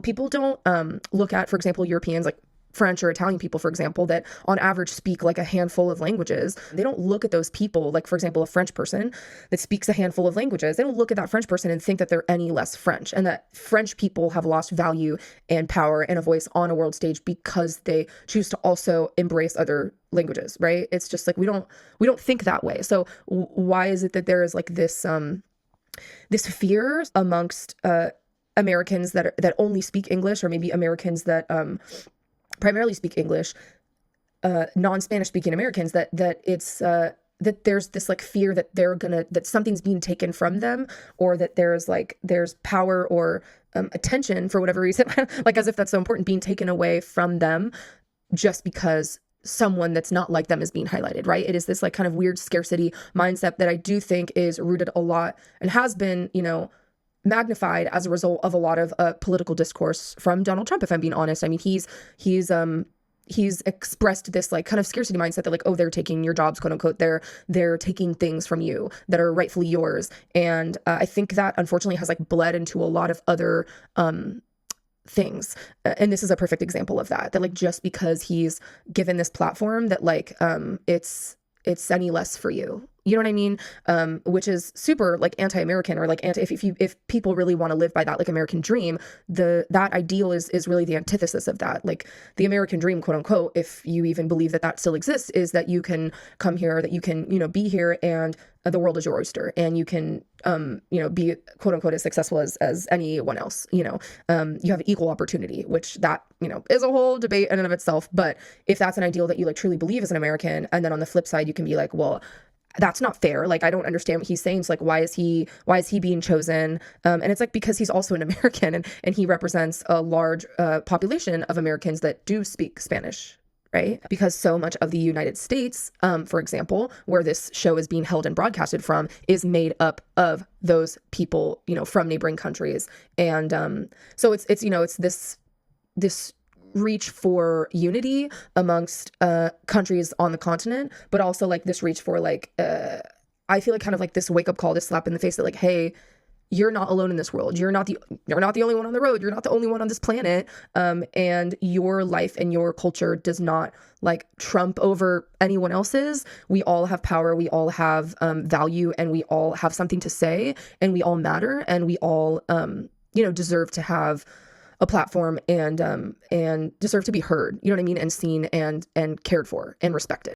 People don't look at, for example, Europeans like French or Italian people, for example, that on average speak like a handful of languages. They don't look at those people, like, for example, a French person that speaks a handful of languages. They don't look at that French person and think that they're any less French, and that French people have lost value and power and a voice on a world stage because they choose to also embrace other languages, right? It's just like we don't think that way. So why is it that there is like this fear amongst Americans that only speak English, or maybe Americans that primarily speak English, non-Spanish speaking Americans, that it's that there's this like fear that that something's being taken from them, or that there's power or attention for whatever reason, like as if that's so important, being taken away from them just because someone that's not like them is being highlighted, right? It is this like kind of weird scarcity mindset that I do think is rooted a lot and has been, magnified as a result of a lot of political discourse from Donald Trump, if I'm being honest. I mean, he's expressed this like kind of scarcity mindset that like, oh, they're taking your jobs, quote unquote. They're taking things from you that are rightfully yours. And I think that unfortunately has like bled into a lot of other things. And this is a perfect example of that like, just because he's given this platform, that like it's any less for you. You know what I mean? Which is super like anti-American, or like if people really want to live by that like American dream, that ideal is really the antithesis of that. Like the American dream, quote unquote, if you even believe that still exists, is that you can come here, that you can, be here, and the world is your oyster, and you can, be quote unquote as successful as anyone else. You have equal opportunity, which that, is a whole debate in and of itself. But if that's an ideal that you like truly believe as an American, and then on the flip side, you can be like, well, that's not fair. Like, I don't understand what he's saying. It's like, why is he being chosen? And it's like, because he's also an American, and he represents a large population of Americans that do speak Spanish, right? Because so much of the United States, for example, where this show is being held and broadcasted from, is made up of those people, from neighboring countries. And so it's this reach for unity amongst countries on the continent, but also like this reach for like I feel like kind of like this wake up call, this slap in the face that like, hey, you're not alone in this world. You're not the only one on the road. You're not the only one on this planet. And your life and your culture does not like trump over anyone else's. We all have power. We all have value, and we all have something to say, and we all matter, and we all deserve to have a platform, and deserve to be heard, you know what I mean, and seen and cared for and respected.